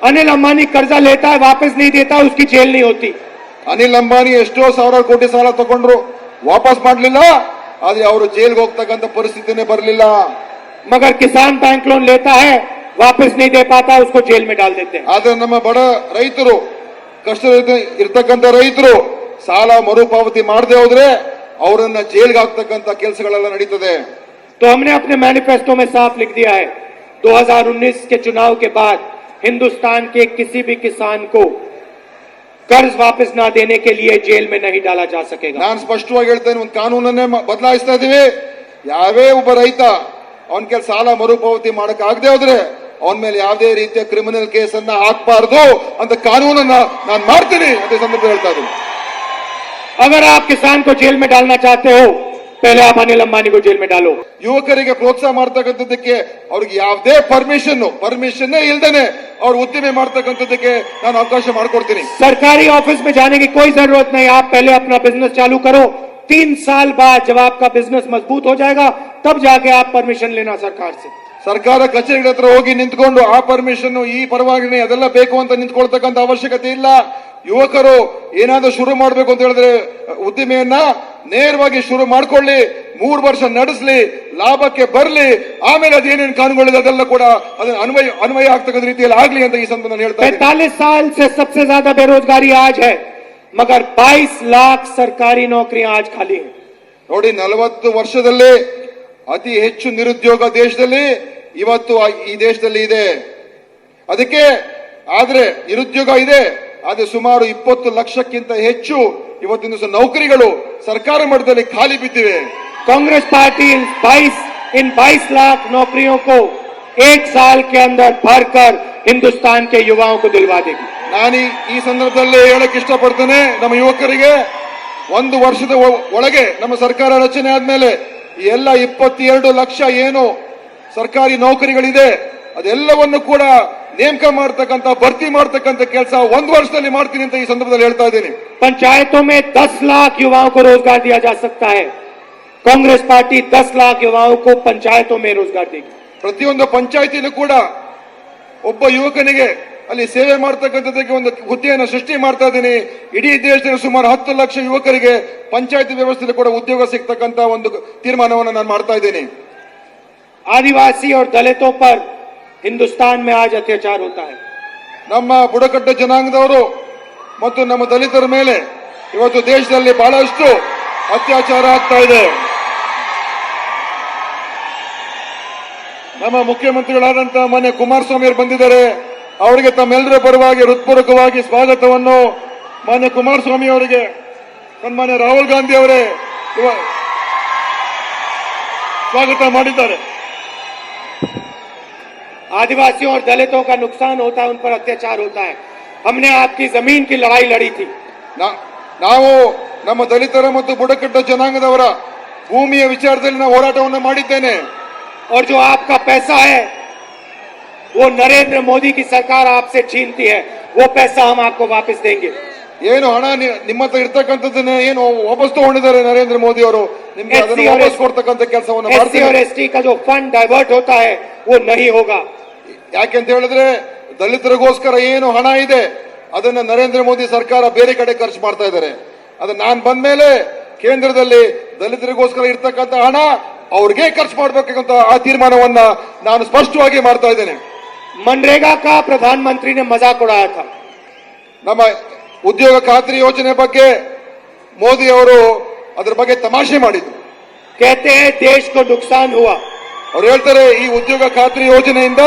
अनिल अंबानी कर्जा लेता है, वापस नहीं देता, उसकी जेल नहीं होती। ಅನಿಲ್ ಅಂಬಾನಿ ಎಷ್ಟೋ ಸಾವಿರಾರು ಕೋಟಿ ಸಾಲ ತಗೊಂಡ್ರು, ವಾಪಸ್ ಮಾಡಲಿಲ್ಲ, ಆದ್ರೆ ಅವರು ಜೈಲ್ಗೆ ಹೋಗ್ತಕ್ಕಂಥ ಪರಿಸ್ಥಿತಿನೇ ಬರಲಿಲ್ಲ. मगर किसान बैंक लोन लेता है, वापस नहीं दे पाता, उसको जेल में डाल देते हैं। ಆದ್ರೆ ನಮ್ಮ ಬಡ ರೈತರು, ಕಷ್ಟ ಇರ್ತಕ್ಕಂಥ ರೈತರು ಸಾಲ ಮರುಪಾವತಿ ಮಾಡದೆ ಹೋದ್ರೆ ಅವರನ್ನ ಜೈಲ್ಗೆ ಹಾಕ್ತಕ್ಕಂಥ ಕೆಲಸಗಳೆಲ್ಲ ನಡೀತದೆ. तो हमने अपने मैनिफेस्टो में साफ लिख दिया है, 2019 के चुनाव के बाद हिंदुस्तान के किसी भी किसान को कर्ज वापस ना देने के लिए जेल में नहीं डाला जा सकेगा। ನಾನು ಸ್ಪಷ್ಟವಾಗಿ ಹೇಳ್ತೇನೆ, ಒಂದು ಕಾನೂನನ್ನೇ ಬದಲಾಯಿಸ್ತಾ ಇದೀವಿ. ಯಾವೇ ಒಬ್ಬ ರೈತ ಅವನ ಕೆಲ ಸಾಲ ಮರುಪಾವತಿ ಮಾಡಕ್ ಆಗದೆ ಹೋದ್ರೆ ಅವನ ಮೇಲೆ ಯಾವುದೇ ರೀತಿಯ ಕ್ರಿಮಿನಲ್ ಕೇಸನ್ನ ಹಾಕಬಾರದು ಅಂತ ಕಾನೂನನ್ನ ನಾನು ಮಾಡ್ತೀನಿ ಅಂತ ಈ ಸಂದರ್ಭ ಹೇಳ್ತಾ ಇದ್ದೀನಿ. अगर आप किसान को जेल में डालना चाहते हो, पहले आप अनिल अंबानी को जेल में डालो. ಯುವಕರಿಗೆ ಪ್ರೋತ್ಸಾಹ ಮಾಡ್ತಕ್ಕಂಥದ್ದಕ್ಕೆ ಅವ್ರಿಗೆ ಯಾವುದೇ ಪರ್ಮಿಷನ್ ಇಲ್ದೇನೆ ಅವ್ರು ಉದ್ದಿಮೆ ಮಾಡ್ತಕ್ಕಂಥದ್ದಕ್ಕೆ ನಾನು ಅವಕಾಶ ಮಾಡಿಕೊಡ್ತೀನಿ. सरकारी ऑफिस में जाने की कोई जरूरत नहीं. आप पहले अपना बिजनेस चालू करो. 3 साल बाद जब आपका बिजनेस मजबूत हो जाएगा, तब जाके आप परमिशन लेना सरकार से. ಸರ್ಕಾರ ಕಚೇರಿಗಳ ಹತ್ರ ಹೋಗಿ ನಿಂತ್ಕೊಂಡು ಆ ಪರ್ಮಿಷನ್ ಈ ಪರವಾನಗಿ ಅದೆಲ್ಲ ಬೇಕು ಅಂತ ನಿಂತ್ಕೊಳ್ತಕ್ಕಂಥ ಅವಶ್ಯಕತೆ ಇಲ್ಲ. ಯುವಕರು ಏನಾದ್ರೂ ಶುರು ಮಾಡಬೇಕು ಅಂತ ಹೇಳಿದ್ರೆ ಉದ್ದಿಮೆಯನ್ನ ನೇರವಾಗಿ ಶುರು ಮಾಡ್ಕೊಳ್ಳಿ, 3 ವರ್ಷ ನಡೆಸಲಿ, ಲಾಭಕ್ಕೆ ಬರಲಿ, ಆಮೇಲೆ ಅದೇನೇನು ಕಾನೂನುಗಳಿದೆ ಅದೆಲ್ಲ ಕೂಡ ಅದನ್ನ ಅನ್ವಯ ಆಗ್ತಕ್ಕಂಥ ರೀತಿಯಲ್ಲಿ ಆಗ್ಲಿ ಅಂತ ಈ ಸಂದರ್ಭದಲ್ಲಿ ಹೇಳ್ತಾ ಇದ್ದೀನಿ. 45 साल से सबसे ज्यादा बेरोजगारी आज है, मगर 22 लाख सरकारी नौकरियां आज खाली हैं. ನೋಡಿ, 40 ವರ್ಷದಲ್ಲಿ ಅತಿ ಹೆಚ್ಚು ನಿರುದ್ಯೋಗ ದೇಶದಲ್ಲಿ ಇವತ್ತು ಈ ದೇಶದಲ್ಲಿ ಇದೆ. ಅದಕ್ಕೆ ಆದ್ರೆ ನಿರುದ್ಯೋಗ ಇದೆ, ಆದ್ರೆ ಸುಮಾರು 20 ಲಕ್ಷಕ್ಕಿಂತ ಹೆಚ್ಚು ಇವತ್ತಿನ ದಿವಸ ನೌಕರಿಗಳು ಸರ್ಕಾರ ಮಟ್ಟದಲ್ಲಿ ಖಾಲಿ ಬಿದ್ದಿವೆ. कांग्रेस पार्टी इन 22 लाख नौकरियों को 1 साल के अंदर भरकर हिंदुस्तान के युवाओं को दिलवा देगी. ನಾನು ಈ ಸಂದರ್ಭದಲ್ಲಿ ಹೇಳಕ್ ಇಷ್ಟಪಡ್ತೇನೆ, ನಮ್ಮ ಯುವಕರಿಗೆ 1 ವರ್ಷದ ಒಳಗೆ ನಮ್ಮ ಸರ್ಕಾರ ರಚನೆ ಆದ್ಮೇಲೆ ಈ ಎಲ್ಲ 22 ಲಕ್ಷ ಏನು ಸರ್ಕಾರಿ ನೌಕರಿಗಳಿದೆ ಅದೆಲ್ಲವನ್ನು ಕೂಡ ನೇಮಕ ಮಾಡ್ತಕ್ಕಂಥ ಭರ್ತಿ ಮಾಡ್ತಕ್ಕಂಥ ಕೆಲಸ 1 ವರ್ಷದಲ್ಲಿ ಮಾಡ್ತೀನಿ ಅಂತ ಈ ಸಂದರ್ಭದಲ್ಲಿ ಹೇಳ್ತಾ ಇದ್ದೀನಿ. पंचायतों में 10 लाख युवाओं को रोजगार दिया जा सकता है. कांग्रेस पार्टी 10 लाख युवाओं को पंचायतों में रोजगार देगी. ಪ್ರತಿಯೊಂದು ಪಂಚಾಯತಿನೂ ಕೂಡ ಒಬ್ಬ ಯುವಕನಿಗೆ ಅಲ್ಲಿ ಸೇವೆ ಮಾಡ್ತಕ್ಕಂಥದ್ದಕ್ಕೆ ಒಂದು ಹುದ್ದೆಯನ್ನು ಸೃಷ್ಟಿ ಮಾಡ್ತಾ ಇದ್ದೀನಿ. ಇಡೀ ದೇಶದಲ್ಲಿ ಸುಮಾರು 10 ಲಕ್ಷ ಯುವಕರಿಗೆ ಪಂಚಾಯತಿ ವ್ಯವಸ್ಥೆಯಲ್ಲಿ ಕೂಡ ಉದ್ಯೋಗ ಸಿಗ್ತಕ್ಕಂಥ ಒಂದು ತೀರ್ಮಾನವನ್ನು ನಾನು ಮಾಡ್ತಾ ಇದ್ದೀನಿ. आदिवासी और दलितों पर हिंदुस्तान में आज अत्याचार होता है. ನಮ್ಮ ಬುಡಕಟ್ಟು ಜನಾಂಗದವರು ಮತ್ತು ನಮ್ಮ ದಲಿತರ ಮೇಲೆ ಇವತ್ತು ದೇಶದಲ್ಲಿ ಬಹಳಷ್ಟು ಅತ್ಯಾಚಾರ ಆಗ್ತಾ ಇದೆ. ನಮ್ಮ ಮುಖ್ಯಮಂತ್ರಿಗಳಾದಂತಹ ಮಾನ್ಯ ಕುಮಾರಸ್ವಾಮಿ ಅವರು ಬಂದಿದ್ದಾರೆ. ಅವರಿಗೆ ತಮ್ಮೆಲ್ಲರ ಪರವಾಗಿ ಹೃತ್ಪೂರ್ವಕವಾಗಿ ಸ್ವಾಗತವನ್ನು ಮಾನ್ಯ ಕುಮಾರಸ್ವಾಮಿ ಅವರಿಗೆ ಸನ್ಮಾನ್ಯ ರಾಹುಲ್ ಗಾಂಧಿ ಅವರೇ ಸ್ವಾಗತ ಮಾಡಿದ್ದಾರೆ. आदिवासियों और दलितों का नुकसान होता है, उन पर अत्याचार होता है. हमने आपकी जमीन की लड़ाई लड़ी थी. ನಾವು ನಮ್ಮ ದಲಿತರ ಮತ್ತು ಬುಡಕಟ್ಟು ಜನಾಂಗದವರ ಭೂಮಿಯ ವಿಚಾರದಲ್ಲಿ ನಾವು ಹೋರಾಟವನ್ನು ಮಾಡಿದ್ದೇನೆ. और जो आपका पैसा है वो नरेंद्र मोदी की सरकार आपसे छीनती है. वो पैसा हम आपको वापस देंगे. ಏನು ಹಣ ನಿಮ್ಮ ಹತ್ರ ಇರ್ತಕ್ಕಂಥದ್ದನ್ನ ಏನು ವಾಪಸ್ ತಗೊಂಡಿದ್ದಾರೆ ನರೇಂದ್ರ ಮೋದಿ ಅವರು, ನಿಮ್ಗೆ ಅದನ್ನು ವಾಪಸ್ ಕೊಡ್ತಕ್ಕಂಥ ಕೆಲಸವನ್ನು SC ಮಾಡ್ತಾರೆ. और ST का जो फंड डाइवर्ट होता है वो नहीं होगा. ಯಾಕೆಂತ ಹೇಳಿದ್ರೆ ದಲಿತರಿಗೋಸ್ಕರ ಏನು ಹಣ ಇದೆ ಅದನ್ನ ನರೇಂದ್ರ ಮೋದಿ ಸರ್ಕಾರ ಬೇರೆ ಕಡೆ ಖರ್ಚು ಮಾಡ್ತಾ ಇದ್ದಾರೆ. ಅದು ನಾನು ಬಂದ ಮೇಲೆ ಕೇಂದ್ರದಲ್ಲಿ ದಲಿತರಿಗೋಸ್ಕರ ಇರ್ತಕ್ಕಂಥ ಹಣ ಅವ್ರಿಗೆ ಖರ್ಚು ಮಾಡಬೇಕಂತ ಆ ತೀರ್ಮಾನವನ್ನ ನಾನು ಸ್ಪಷ್ಟವಾಗಿ ಮಾಡ್ತಾ ಇದ್ದೇನೆ. मनरेगा का प्रधानमंत्री ने मजाक उड़ाया था. ನಮ್ಮ ಉದ್ಯೋಗ ಖಾತ್ರಿ ಯೋಜನೆ ಬಗ್ಗೆ ಮೋದಿ ಅವರು ಅದರ ಬಗ್ಗೆ ತಮಾಷೆ ಮಾಡಿದ್ರು. कहते हैं देश को नुकसान हुआ. ಅವ್ರು ಹೇಳ್ತಾರೆ ಈ ಉದ್ಯೋಗ ಖಾತ್ರಿ ಯೋಜನೆಯಿಂದ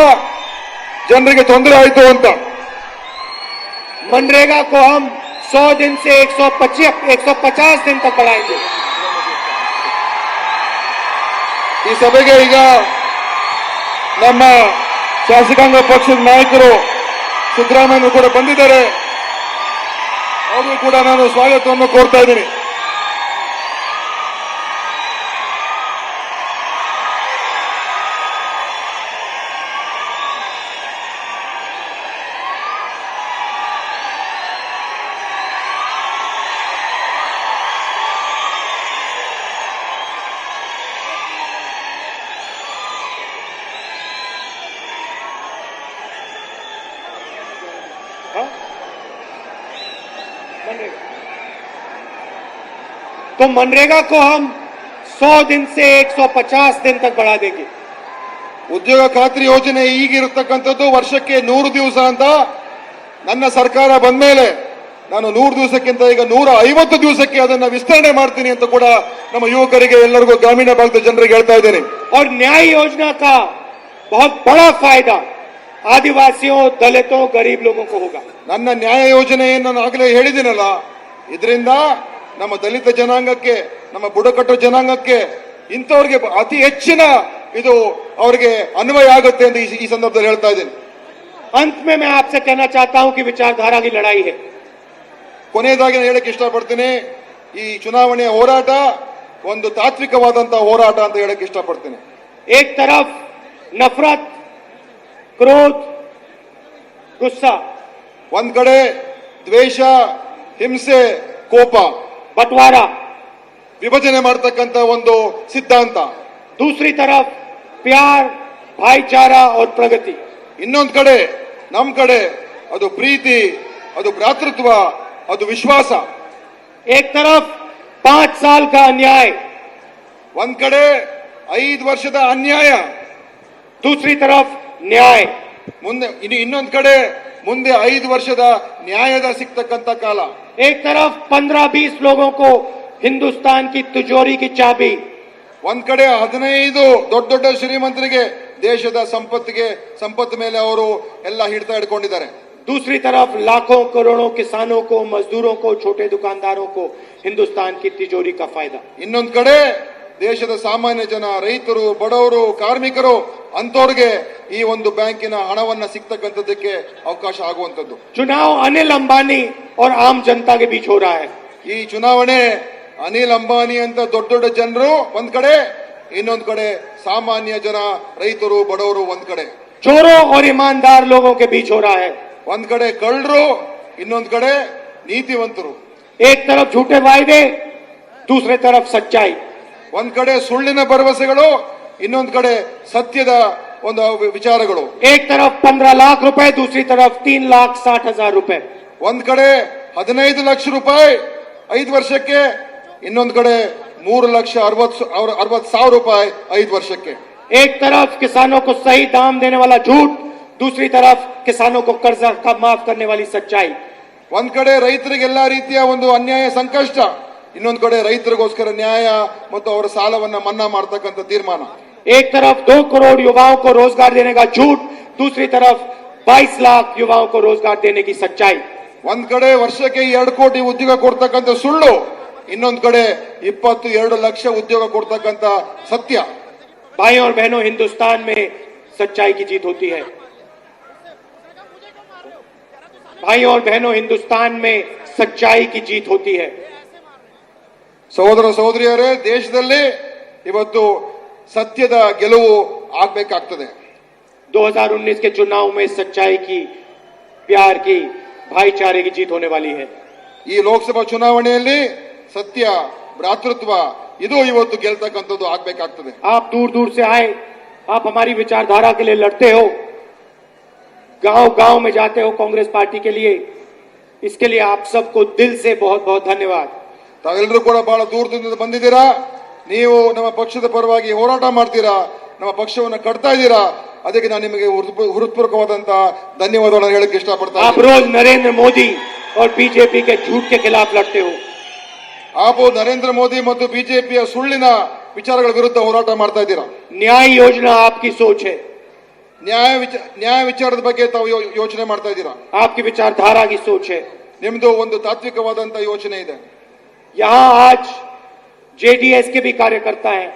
ಜನರಿಗೆ ತೊಂದರೆ ಆಯಿತು ಅಂತ. मनरेगा को हम 100 दिन से 150 दिन तक बढ़ाएंगे. ಈ ಸಭೆಗೆ ಈಗ ನಮ್ಮ ಶಾಸಕಾಂಗ ಪಕ್ಷದ ನಾಯಕರು ಸಿದ್ದರಾಮಯ್ಯ ಕೂಡ ಬಂದಿದ್ದಾರೆ. ಅವ್ರಿಗೂ ಕೂಡ ನಾನು ಸ್ವಾಗತವನ್ನು ಕೋರ್ತಾ ಇದ್ದೀನಿ. तो मनरेगा को हम 100 दिन से 150 दिन तक बढ़ा देंगे. ಉದ್ಯೋಗ ಖಾತ್ರಿ ಯೋಜನೆ ಈಗಿರತಕ್ಕಂಥದ್ದು ವರ್ಷಕ್ಕೆ 100 ದಿವಸ ಅಂತ. ನನ್ನ ಸರ್ಕಾರ ಬಂದ ಮೇಲೆ ನಾನು 100 ದಿವಸಕ್ಕಿಂತ ಈಗ 150 ದಿವಸಕ್ಕೆ ಅದನ್ನ ವಿಸ್ತರಣೆ ಮಾಡ್ತೀನಿ ಅಂತ ಕೂಡ ನಮ್ಮ ಯುವಕರಿಗೆ ಎಲ್ಲರಿಗೂ ಗ್ರಾಮೀಣ ಭಾಗದ ಜನರಿಗೆ ಹೇಳ್ತಾ ಇದ್ದೇನೆ. और न्याय योजना का बहुत बड़ा फायदा आदिवासियों, दलितों, गरीब लोगों को होगा. ನನ್ನ ನ್ಯಾಯ ಯೋಜನೆಯನ್ನು ನಾನು ಆಗಲೇ ಹೇಳಿದ್ದೀನಲ್ಲ, ಇದರಿಂದ ನಮ್ಮ ದಲಿತ ಜನಾಂಗಕ್ಕೆ, ನಮ್ಮ ಬುಡಕಟ್ಟು ಜನಾಂಗಕ್ಕೆ, ಇಂಥವ್ರಿಗೆ ಅತಿ ಹೆಚ್ಚಿನ ಇದು ಅವರಿಗೆ ಅನ್ವಯ ಆಗುತ್ತೆ ಅಂತ ಈ ಸಂದರ್ಭದಲ್ಲಿ ಹೇಳ್ತಾ ಇದ್ದೀನಿ. अंत में मैं आपसे कहना चाहता हूं कि विचारधारा की लड़ाई है. ಕೊನೆಯದಾಗಿ ನಾನು ಹೇಳಕ್ಕೆ ಇಷ್ಟಪಡ್ತೀನಿ, ಈ ಚುನಾವಣೆಯ ಹೋರಾಟ ಒಂದು ತಾತ್ವಿಕವಾದಂತಹ ಹೋರಾಟ ಅಂತ ಹೇಳಕ್ಕೆ ಇಷ್ಟಪಡ್ತೀನಿ. एक तरफ नफरत, क्रोध, गुस्सा, ಒಂದ್ ಕಡೆ ದ್ವೇಷ, ಹಿಂಸೆ, ಕೋಪ, बंटवारा, ವಿಭಜನೆ ಮಾಡತಕ್ಕಂತ ಒಂದು ಸಿದ್ಧಾಂತ. दूसरी तरफ प्यार, भाईचारा और प्रगति. ಇನ್ನೊಂದ್ ಕಡೆ ನಮ್ ಕಡೆ ಅದು ಪ್ರೀತಿ, ಅದು ಭ್ರಾತೃತ್ವ, ಅದು ವಿಶ್ವಾಸ. एक तरफ 5 साल का अन्याय, ಒಂದ್ ಕಡೆ 5 ವರ್ಷದ ಅನ್ಯಾಯ, दूसरी तरफ न्याय. ಮುಂದೆ ಇನ್ನೊಂದ್ ಕಡೆ ಮುಂದೆ 5 ವರ್ಷದ ನ್ಯಾಯದ ಸಿಗ್ತಕ್ಕಂತ ಕಾಲ. एक तरफ 15-20 लोगों को हिंदुस्तान की तिजोरी की चाबी, ಒಂದ್ ಕಡೆ 15 ದೊಡ್ಡ ದೊಡ್ಡ ಶ್ರೀಮಂತರಿಗೆ ದೇಶದ ಸಂಪತ್ತು ಮೇಲೆ ಅವರು ಎಲ್ಲ ಹಿಡ್ತಾ ಹಿಡ್ಕೊಂಡಿದ್ದಾರೆ. दूसरी तरफ लाखों करोड़ों किसानों को, मजदूरों को, छोटे दुकानदारों को हिंदुस्तान की तिजोरी का फायदा. ಇನ್ನೊಂದ್ ಕಡೆ ದೇಶದ ಸಾಮಾನ್ಯ ಜನ, ರೈತರು, ಬಡವರು, ಕಾರ್ಮಿಕರು ಅಂತವ್ರಿಗೆ ಈ ಒಂದು ಬ್ಯಾಂಕಿನ ಹಣವನ್ನ ಸಿಗ್ತಕ್ಕಂಥದ್ದಕ್ಕೆ ಅವಕಾಶ ಆಗುವಂತದ್ದು. चुनाव अनिल अंबानी और आम जनता के बीच हो रहा है. ಈ ಚುನಾವಣೆ ಅನಿಲ್ ಅಂಬಾನಿ ಅಂತ ದೊಡ್ಡ ದೊಡ್ಡ ಜನರು ಒಂದ್ ಕಡೆ, ಇನ್ನೊಂದ್ ಕಡೆ ಸಾಮಾನ್ಯ ಜನ, ರೈತರು, ಬಡವರು ಒಂದ್ ಕಡೆ, चोरों और ईमानदार लोगों के बीच हो रहा है. ಒಂದ್ ಕಡೆ ಕಳ್ಳರು, ಇನ್ನೊಂದ್ ಕಡೆ ನೀತಿವಂತರು. एक तरफ झूठे वायदे, दूसरे तरफ सच्चाई. ಒಂದ್ ಕಡೆ ಸುಳ್ಳಿನ ಭರವಸೆಗಳು, ಇನ್ನೊಂದ್ ಕಡೆ ಸತ್ಯದ ಒಂದು ವಿಚಾರಗಳು. एक तरफ 15 लाख रुपए, दूसरी तरफ 3,60,000 रुपए. ಒಂದ್ ಕಡೆ 15 ಲಕ್ಷ ರೂಪಾಯಿ 5 ವರ್ಷಕ್ಕೆ, ಇನ್ನೊಂದ್ ಕಡೆ 3,60,000 ರೂಪಾಯಿ 5 ವರ್ಷಕ್ಕೆ. एक तरफ किसानों को सही दाम देने वाला झूठ, दूसरी तरफ किसानों को कर्जा माफ करने वाली सच्चाई. ಒಂದ್ ಕಡೆ ರೈತರಿಗೆ ಎಲ್ಲಾ ರೀತಿಯ ಒಂದು ಅನ್ಯಾಯ ಸಂಕಷ್ಟ, ಇನ್ನೊಂದ್ ಕಡೆ ರೈತರಿಗೋಸ್ಕರ ನ್ಯಾಯ ಮತ್ತು ಅವರ ಸಾಲವನ್ನ ಮನ್ನಾ ಮಾಡತಕ್ಕಂತ ತೀರ್ಮಾನ. एक तरफ 2 करोड़ युवाओं को रोजगार देने का झूठ, दूसरी तरफ 22 लाख युवाओं को रोजगार देने की सच्चाई. ಒಂದ್ ಕಡೆ ವರ್ಷಕ್ಕೆ 2 ಕೋಟಿ ಉದ್ಯೋಗ ಕೊಡ್ತಕ್ಕಂತ ಸುಳ್ಳು, ಇನ್ನೊಂದ್ ಕಡೆ 22 ಲಕ್ಷ ಉದ್ಯೋಗ ಕೊಡ್ತಕ್ಕಂತ ಸತ್ಯ. भाइयों और बहनों, हिंदुस्तान में सच्चाई की जीत होती है. भाइयों और बहनों, हिंदुस्तान में सच्चाई की जीत होती है. ಸಹೋದರ ಸಹೋದರಿಯರೇ, ದೇಶದಲ್ಲಿ ಇವತ್ತು ಸತ್ಯದ ಗೆಲುವು ಆಗ್ಬೇಕಾಗ್ತದೆ. 2019 के चुनाव में सच्चाई की, प्यार की, भाईचारे की जीत होने वाली है. ಈ ಲೋಕಸಭಾ ಚುನಾವಣೆಯಲ್ಲಿ ಸತ್ಯ, ಭ್ರಾತೃತ್ವ ಇದು ಇವತ್ತು ಗೆಲ್ತಕ್ಕಂಥದ್ದು ಆಗ್ಬೇಕಾಗ್ತದೆ. आप दूर दूर से आए, आप हमारी विचारधारा के लिए लड़ते हो, गांव गांव में जाते हो कांग्रेस पार्टी के लिए. इसके लिए आप सबको दिल से बहुत बहुत धन्यवाद. ತಾವೆಲ್ಲರೂ ಕೂಡ ಬಹಳ ದೂರದಿಂದ ಬಂದಿದ್ದೀರಾ. ನೀವು ನಮ್ಮ ಪಕ್ಷದ ಪರವಾಗಿ ಹೋರಾಟ ಮಾಡ್ತೀರಾ, ನಮ್ಮ ಪಕ್ಷವನ್ನು ಕಟ್ತಾ ಇದ್ದೀರಾ. ಅದಕ್ಕೆ ನಾನು ನಿಮಗೆ ಹೃತ್ಪೂರ್ವಕವಾದಂತಹ ಧನ್ಯವಾದಗಳನ್ನು ಹೇಳಕ್ಕೆ ಇಷ್ಟಪಡ್ತಾ आप रोज नरेंद्र मोदी और बीजेपी के झूठ के खिलाफ लड़ते हो. ಆಪು ನರೇಂದ್ರ ಮೋದಿ ಮತ್ತು ಬಿಜೆಪಿಯ ಸುಳ್ಳಿನ ವಿಚಾರಗಳ ವಿರುದ್ಧ ಹೋರಾಟ ಮಾಡ್ತಾ ಇದ್ದೀರಾ. न्याय योजना आपकी सोच है, ನ್ಯಾಯ ವಿಚಾರದ ಬಗ್ಗೆ ತಾವು ಯೋಚನೆ ಮಾಡ್ತಾ ಇದ್ದೀರಾ. आपकी विचारधारा की सोच है. ನಿಮ್ದು ಒಂದು ತಾತ್ವಿಕವಾದಂತಹ ಯೋಚನೆ ಇದೆ. यहाँ आज जेडीएस के भी कार्यकर्ता हैं,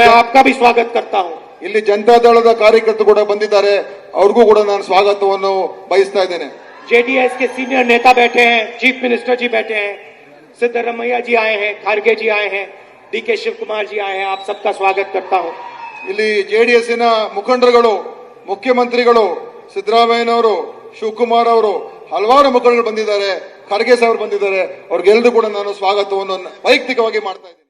मैं आपका भी स्वागत करता हूं. ಇಲ್ಲಿ ಜನತಾದಳದ ಕಾರ್ಯಕರ್ತರು ಕೂಡ ಬಂದಿದ್ದಾರೆ, ಅವ್ರಿಗೂ ಕೂಡ ನಾನು ಸ್ವಾಗತವನ್ನು ಬಯಸ್ತಾ ಇದ್ದೇನೆ. जेडीएस के सीनियर नेता बैठे हैं, चीफ मिनिस्टर जी बैठे हैं, सिद्धरमैया जी आए हैं, खारगे जी आए हैं, डीके शिव कुमार जी आए हैं. आप सबका स्वागत करता हूं. ಇಲ್ಲಿ ಜೆಡಿಎಸ್ನ ಮುಖಂಡರುಗಳು, ಮುಖ್ಯಮಂತ್ರಿಗಳು, ಸಿದ್ದರಾಮಯ್ಯನವರು, ಶಿವಕುಮಾರ್ ಅವರು, ಹಲವಾರು ಮುಖಂಡರು ಬಂದಿದ್ದಾರೆ, ಖರ್ಗೆ ಸಾಹೇಬರು ಬಂದಿದ್ದಾರೆ. ಅವ್ರಿಗೆಲ್ಲರೂ ಕೂಡ ನಾನು ಸ್ವಾಗತವನ್ನು ವೈಯಕ್ತಿಕವಾಗಿ ಮಾಡ್ತಾ ಇದ್ದೇನೆ.